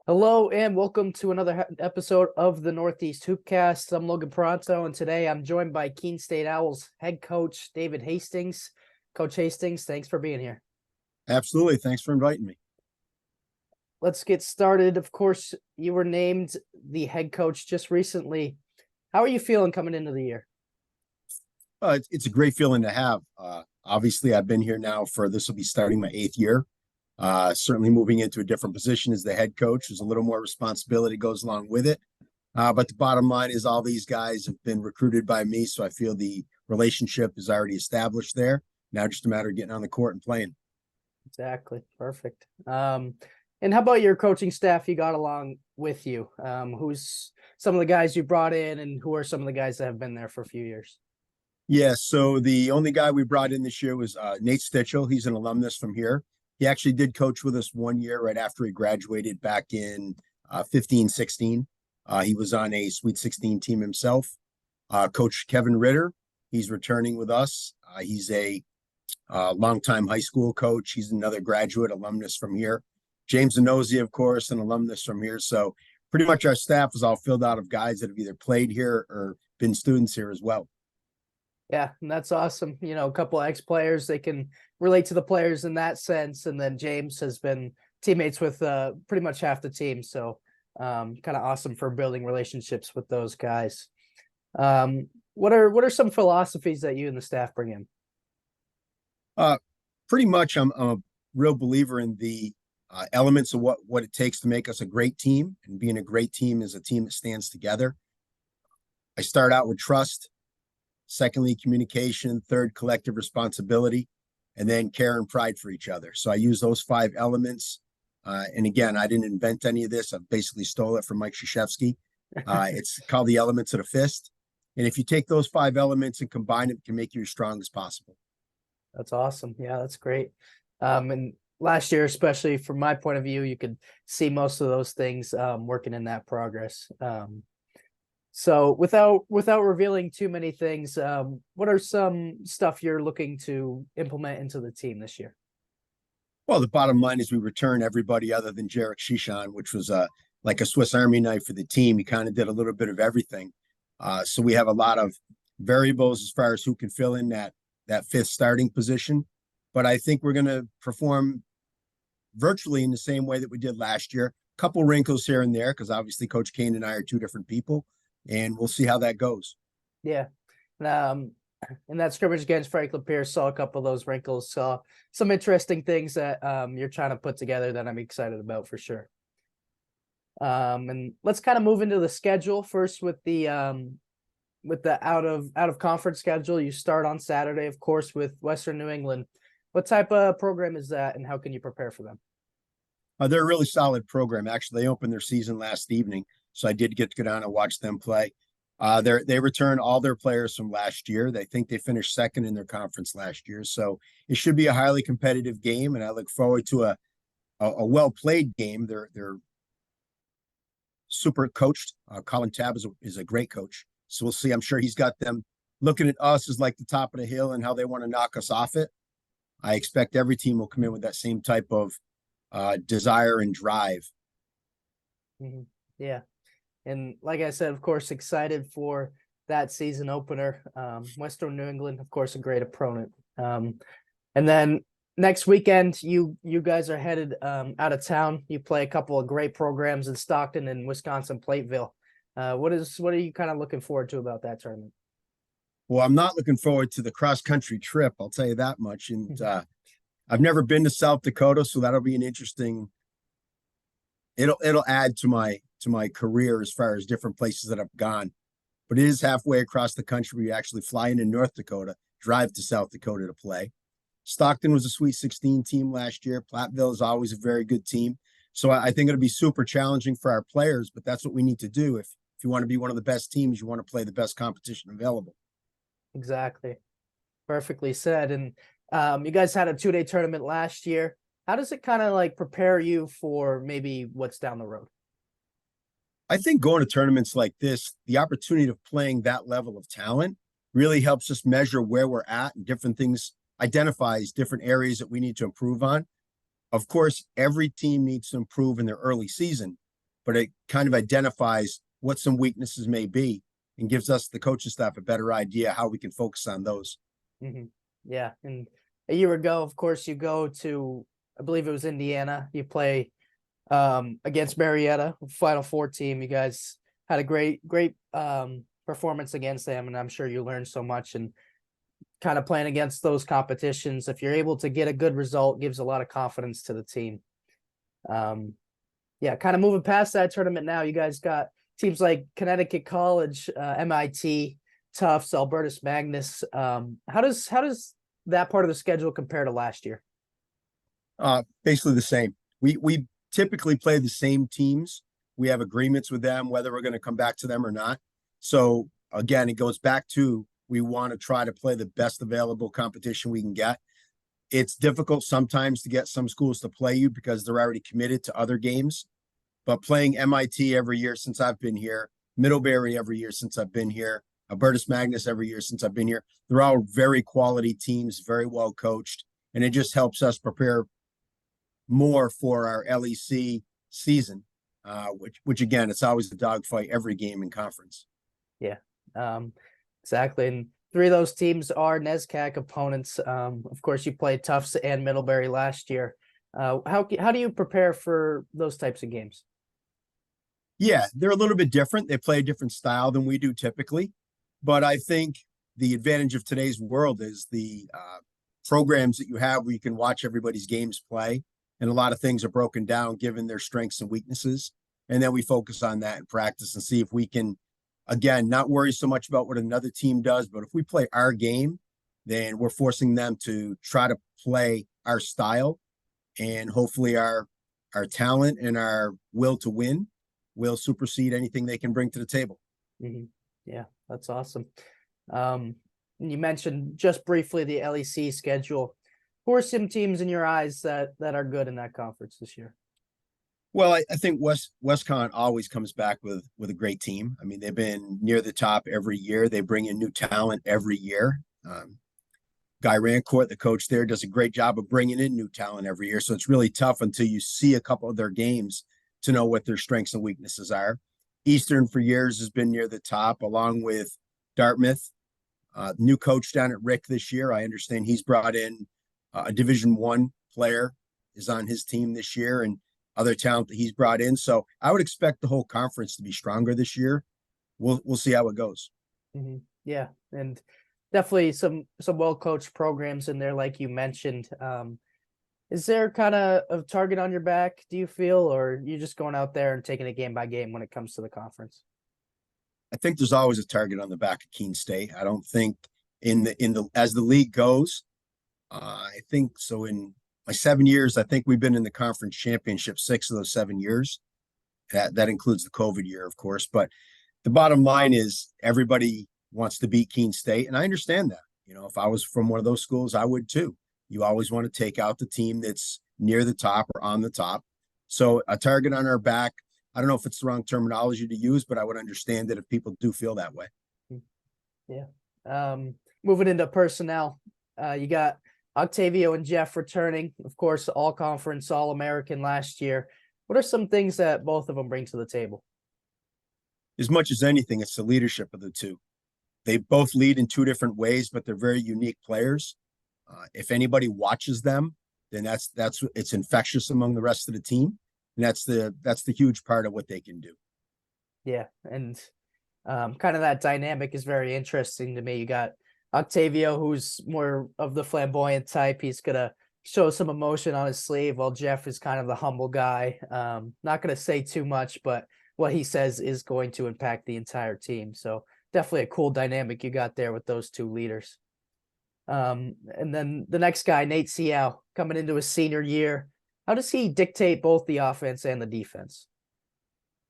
Hello and welcome to another episode of the Northeast Hoopcast. I'm Logan Pronto, and today I'm joined by Keene State Owls head coach David Hastings. Coach Hastings, thanks for being here. Absolutely. Thanks for inviting me. Let's get started. Of course, you were named the head coach just recently. How are you feeling coming into the year? It's a great feeling to have. Obviously, I've been here now this will be starting my 8th year. Certainly moving into a different position as the head coach. There's a little more responsibility goes along with it. But the bottom line is all these guys have been recruited by me, so I feel the relationship is already established there. Now just a matter of getting on the court and playing. Exactly. Perfect. And how about your coaching staff you got along with you? Who's some of the guys you brought in, and who are some of the guys that have been there for a few years? Yeah, so the only guy we brought in this year was Nate Stitchell. He's an alumnus from here. He actually did coach with us 1 year right after he graduated back in 15-16. He was on a Sweet 16 team himself. Coach Kevin Ritter, he's returning with us. He's a longtime high school coach. He's another graduate alumnus from here. James Inozie, of course, an alumnus from here. So pretty much our staff is all filled out of guys that have either played here or been students here as well. Yeah, and that's awesome. You know, a couple of ex-players, they can relate to the players in that sense. And then James has been teammates with pretty much half the team. So kind of awesome for building relationships with those guys. What are some philosophies that you and the staff bring in? Pretty much I'm a real believer in the elements of what it takes to make us a great team, and being a great team is a team that stands together. I start out with trust. Secondly, communication. Third, collective responsibility, and then care and pride for each other. So I use those 5 elements. And again, I didn't invent any of this. I basically stole it from Mike Krzyzewski. It's called the elements of the fist. And if you take those 5 elements and combine them, it can make you as strong as possible. That's awesome. Yeah, that's great. And last year, especially from my point of view, you could see most of those things working in that progress. So without revealing too many things, what are some stuff you're looking to implement into the team this year? Well, the bottom line is we return everybody other than Jarek Shishan, which was like a Swiss Army knife for the team. He kind of did a little bit of everything. So we have a lot of variables as far as who can fill in that 5th starting position. But I think we're going to perform virtually in the same way that we did last year. A couple wrinkles here and there, because obviously Coach Kane and I are 2 different people. And we'll see how that goes. Yeah. In that scrimmage against Franklin Pierce, saw a couple of those wrinkles, saw some interesting things that you're trying to put together that I'm excited about for sure. And let's kind of move into the schedule first with the out of conference schedule. You start on Saturday, of course, with Western New England. What type of program is that, and how can you prepare for them? They're a really solid program. Actually, they opened their season last evening, so I did get to go down and watch them play. They return all their players from last year. They think they finished 2nd in their conference last year, so it should be a highly competitive game, and I look forward to a well-played game. They're super coached. Colin Tabb is a great coach, so we'll see. I'm sure he's got them looking at us as like the top of the hill and how they want to knock us off it. I expect every team will come in with that same type of desire and drive. Mm-hmm. Yeah. And like I said, of course, excited for that season opener. Western New England, of course, a great opponent. And then next weekend, you guys are headed out of town. You play a couple of great programs in Stockton and Wisconsin Plateville. What are you kind of looking forward to about that tournament? Well, I'm not looking forward to the cross-country trip, I'll tell you that much. And I've never been to South Dakota, so that'll be an interesting. It'll add to my career as far as different places that I've gone. But it is halfway across the country. We actually fly into North Dakota, drive to South Dakota to play. Stockton was a Sweet 16 team last year. Platteville is always a very good team. So I think it'll be super challenging for our players, but that's what we need to do. If you want to be one of the best teams, you want to play the best competition available. Exactly. Perfectly said. And you guys had a 2-day tournament last year. How does it kind of like prepare you for maybe what's down the road? I think going to tournaments like this, the opportunity of playing that level of talent really helps us measure where we're at, and different things, identifies different areas that we need to improve on. Of course, every team needs to improve in their early season, but it kind of identifies what some weaknesses may be and gives us, the coaching staff, a better idea how we can focus on those. Mm-hmm. Yeah. And a year ago, of course, you go to, I believe it was Indiana. You play against Marietta, Final Four team. You guys had a great performance against them, and I'm sure you learned so much. And kind of playing against those competitions, if you're able to get a good result, gives a lot of confidence to the team. Yeah, kind of moving past that tournament now, you guys got teams like Connecticut College, MIT, Tufts, Albertus Magnus. How does that part of the schedule compare to last year? Basically the same. We typically play the same teams. We have agreements with them whether we're going to come back to them or not. So again, it goes back to, we want to try to play the best available competition we can get. It's difficult sometimes to get some schools to play you because they're already committed to other games. But playing MIT every year since I've been here, Middlebury every year since I've been here, Albertus Magnus every year since I've been here, they're all very quality teams, very well coached, and it just helps us prepare more for our LEC season, which again, it's always a dogfight every game in conference. Yeah, exactly. And three of those teams are NESCAC opponents. Of course, you played Tufts and Middlebury last year. How do you prepare for those types of games? Yeah, they're a little bit different. They play a different style than we do typically. But I think the advantage of today's world is the programs that you have where you can watch everybody's games play. And a lot of things are broken down given their strengths and weaknesses. And then we focus on that in practice and see if we can, again, not worry so much about what another team does. But if we play our game, then we're forcing them to try to play our style. And hopefully our talent and our will to win will supersede anything they can bring to the table. Mm-hmm. Yeah, that's awesome. You mentioned just briefly the LEC schedule. Who are some teams in your eyes that are good in that conference this year? Well, I think WestCon always comes back with a great team. I mean, they've been near the top every year. They bring in new talent every year. Guy Rancourt, the coach there, does a great job of bringing in new talent every year. So it's really tough until you see a couple of their games to know what their strengths and weaknesses are. Eastern for years has been near the top, along with Dartmouth. New coach down at Rick this year. I understand he's brought in a Division I player is on his team this year, and other talent that he's brought in. So I would expect the whole conference to be stronger this year. We'll see how it goes. Mm-hmm. Yeah, and definitely some well coached programs in there, like you mentioned. Is there kind of a target on your back, do you feel, or you just going out there and taking it game by game when it comes to the conference? I think there's always a target on the back of Keene State. I don't think in the as the league goes, I think so. In my 7 years, I think we've been in the conference championship 6 of those 7 years. That includes the COVID year, of course. But the bottom line is everybody wants to beat Keene State, and I understand that. You know, if I was from one of those schools, I would too. You always want to take out the team that's near the top or on the top. So a target on our back. I don't know if it's the wrong terminology to use, but I would understand it if people do feel that way. Yeah. Moving into personnel, you got Octavio and Jeff returning, of course, all conference, all American last year. What are some things that both of them bring to the table? As much as anything, it's the leadership of the two. They both lead in 2 different ways, but they're very unique players. If anybody watches them, then it's infectious among the rest of the team. And that's the huge part of what they can do. Yeah. And kind of that dynamic is very interesting to me. You got Octavio, who's more of the flamboyant type. He's going to show some emotion on his sleeve, while Jeff is kind of the humble guy. Not going to say too much, but what he says is going to impact the entire team. So definitely a cool dynamic you got there with those 2 leaders. And then the next guy, Nate Seau, coming into his senior year. How does he dictate both the offense and the defense?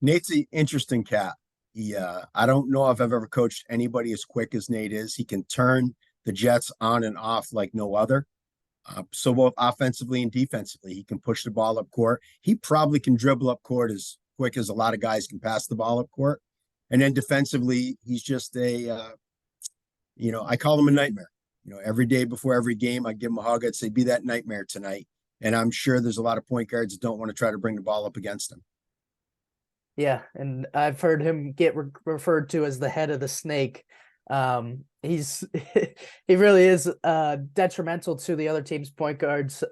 Nate's an interesting cat. I don't know if I've ever coached anybody as quick as Nate is. He can turn the Jets on and off like no other. So both offensively and defensively, he can push the ball up court. He probably can dribble up court as quick as a lot of guys can pass the ball up court. And then defensively, he's just I call him a nightmare. Every day before every game, I'd give him a hug. I'd say, be that nightmare tonight. And I'm sure there's a lot of point guards that don't want to try to bring the ball up against him. Yeah, and I've heard him get referred to as the head of the snake. He's he really is detrimental to the other team's point guards.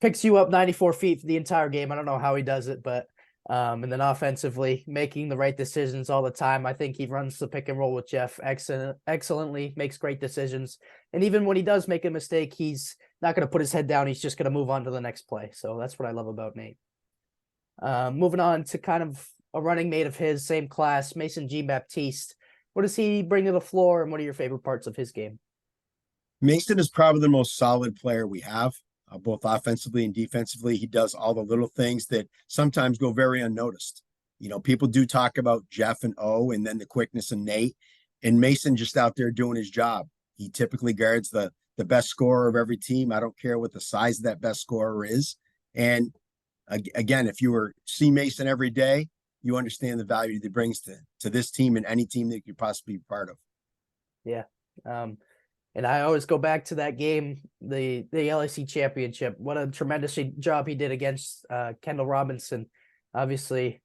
Picks you up 94 feet for the entire game. I don't know how he does it, but and then offensively making the right decisions all the time. I think he runs the pick and roll with Jeff excellently, makes great decisions. And even when he does make a mistake, he's not going to put his head down. He's just going to move on to the next play. So that's what I love about Nate. Moving on to kind of a running mate of his, same class, Mason Jean Baptiste. What does he bring to the floor, and what are your favorite parts of his game? Mason is probably the most solid player we have, both offensively and defensively. He does all the little things that sometimes go very unnoticed. You know, people do talk about Jeff and O and then the quickness of Nate, and Mason just out there doing his job. He typically guards the best scorer of every team. I don't care what the size of that best scorer is. And again, if you were see Mason every day, you understand the value that he brings to this team and any team that you could possibly be part of. Yeah. And I always go back to that game, the LAC championship. What a tremendous job he did against Kendall Robinson. Obviously,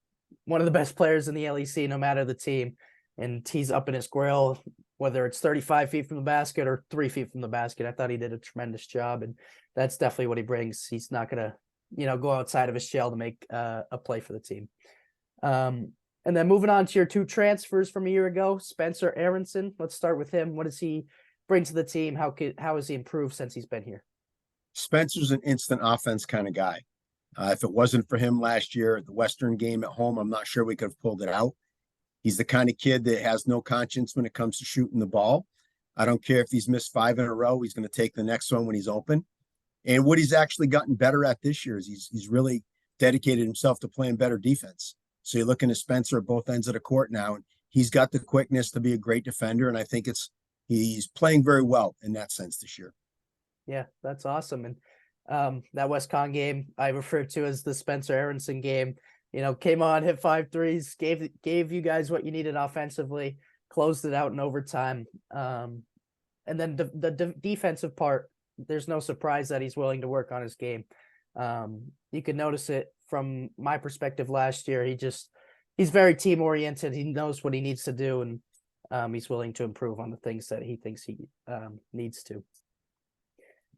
one of the best players in the LEC, no matter the team. And he's up in his grill, whether it's 35 feet from the basket or 3 feet from the basket. I thought he did a tremendous job, and that's definitely what he brings. He's not going to, go outside of his shell to make a play for the team. And then moving on to your two transfers from a year ago, Spencer Aronson. Let's start with him. What does he bring to the team? How has he improved since he's been here? Spencer's an instant offense kind of guy. If it wasn't for him last year at the Western game at home, I'm not sure we could have pulled it out. He's the kind of kid that has no conscience when it comes to shooting the ball. I don't care if he's missed 5 in a row. He's going to take the next one when he's open. And what he's actually gotten better at this year is he's really dedicated himself to playing better defense. So you're looking at Spencer at both ends of the court now, and he's got the quickness to be a great defender. And I think he's playing very well in that sense this year. Yeah, that's awesome. And that WestCon game I refer to as the Spencer Aronson game. Came on, hit 5 threes, gave you guys what you needed offensively, closed it out in overtime. And then the defensive part, there's no surprise that he's willing to work on his game. You could notice it from my perspective last year. He's very team oriented. He knows what he needs to do, and he's willing to improve on the things that he thinks he needs to.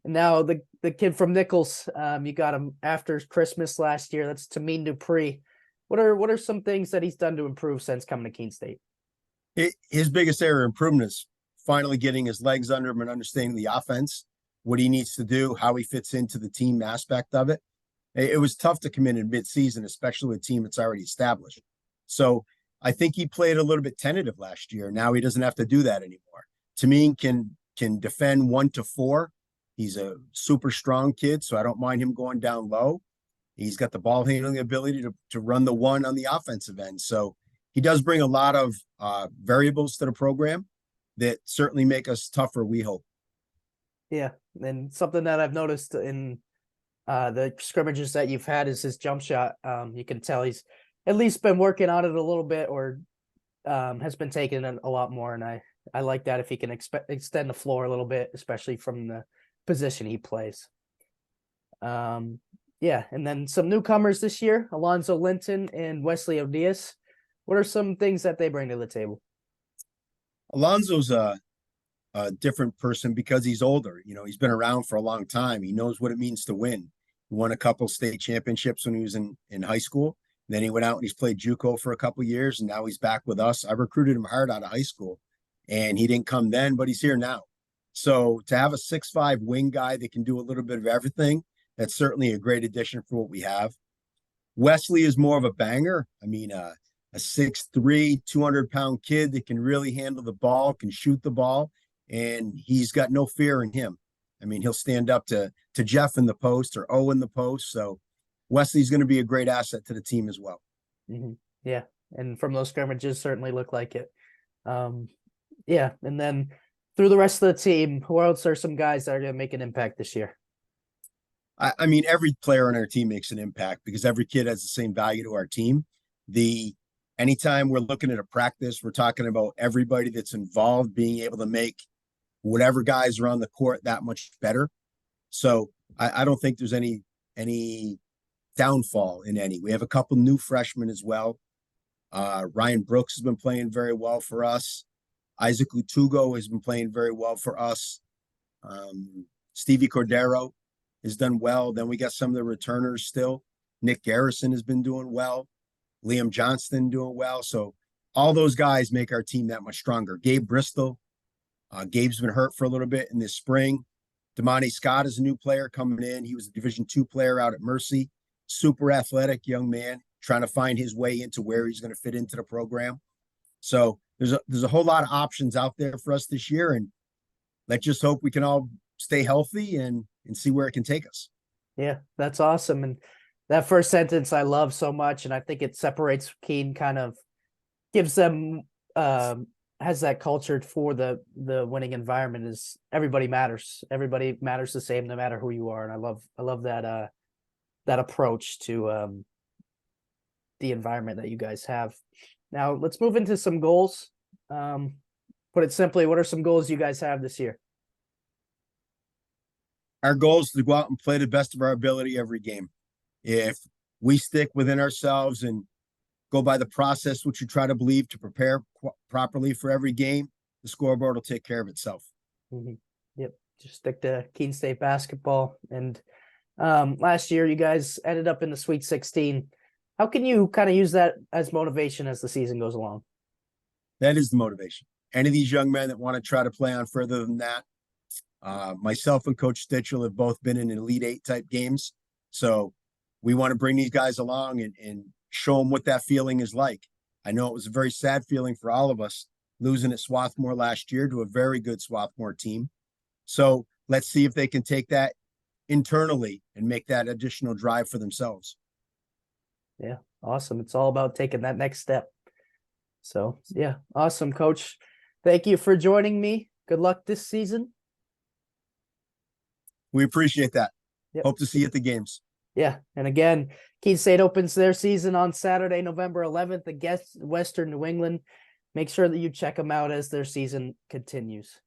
And now the kid from Nichols, you got him after Christmas last year. That's Tameen Dupree. What are some things that he's done to improve since coming to Keene State? His biggest area of improvement is finally getting his legs under him and understanding the offense, what he needs to do, how he fits into the team aspect of it. It was tough to come in mid-season, especially with a team that's already established. So I think he played a little bit tentative last year. Now he doesn't have to do that anymore. Tameen can defend 1 to 4. He's a super strong kid, so I don't mind him going down low. He's got the ball handling ability to run the 1 on the offensive end. So he does bring a lot of variables to the program that certainly make us tougher, we hope. Yeah, and something that I've noticed in the scrimmages that you've had is his jump shot. You can tell he's at least been working on it a little bit, or has been taking it a lot more. And I like that if he can extend the floor a little bit, especially from the position he plays. Yeah, and then some newcomers this year, Alonzo Linton and Wesley Odias. What are some things that they bring to the table? Alonzo's a different person because he's older. He's been around for a long time. He knows what it means to win. He won a couple state championships when he was in high school. Then he went out and he's played JUCO for a couple years, and now he's back with us. I recruited him hard out of high school, and he didn't come then, but he's here now. So to have a 6'5" wing guy that can do a little bit of everything, that's certainly a great addition for what we have. Wesley is more of a banger. I mean, a 6'3", 200-pound kid that can really handle the ball, can shoot the ball, and he's got no fear in him. I mean, he'll stand up to Jeff in the post or O in the post. So Wesley's going to be a great asset to the team as well. Mm-hmm. Yeah, and from those scrimmages, certainly look like it. Yeah, and then through the rest of the team, who else are some guys that are going to make an impact this year? I mean, every player on our team makes an impact because every kid has the same value to our team. Anytime we're looking at a practice, we're talking about everybody that's involved being able to make whatever guys are on the court that much better. So I don't think there's any downfall in any. We have a couple new freshmen as well. Ryan Brooks has been playing very well for us. Isaac Utugo has been playing very well for us. Stevie Cordero has done well. Then we got some of the returners still. Nick Garrison has been doing well. Liam Johnston doing well. So all those guys make our team that much stronger. Gabe Bristol. Gabe's been hurt for a little bit in this spring. Damani Scott is a new player coming in. He was a Division II player out at Mercy. Super athletic young man, trying to find his way into where he's going to fit into the program. So there's a whole lot of options out there for us this year, and let's just hope we can all stay healthy and see where it can take us. Yeah, that's awesome. And that first sentence I love so much, and I think it separates Keene, kind of gives them has that culture for the winning environment. Is everybody matters. Everybody matters the same no matter who you are. And I love that that approach to the environment that you guys have. Now let's move into some goals. Put it simply, what are some goals you guys have this year? Our goal is to go out and play the best of our ability every game. If we stick within ourselves and go by the process, which we try to believe to prepare properly for every game, the scoreboard will take care of itself. Mm-hmm. Yep. Just stick to Keene State basketball. And last year you guys ended up in the Sweet 16. How can you kind of use that as motivation as the season goes along? That is the motivation. Any of these young men that want to try to play on further than that, myself and Coach Stitchell have both been in Elite Eight type games. So we want to bring these guys along and show them what that feeling is like. I know it was a very sad feeling for all of us losing at Swarthmore last year to a very good Swarthmore team. So let's see if they can take that internally and make that additional drive for themselves. Yeah, awesome. It's all about taking that next step. So yeah, awesome, Coach. Thank you for joining me. Good luck this season. We appreciate that. Yep. Hope to see you at the games. Yeah, and again, Keene State opens their season on Saturday, November 11th against Western New England. Make sure that you check them out as their season continues.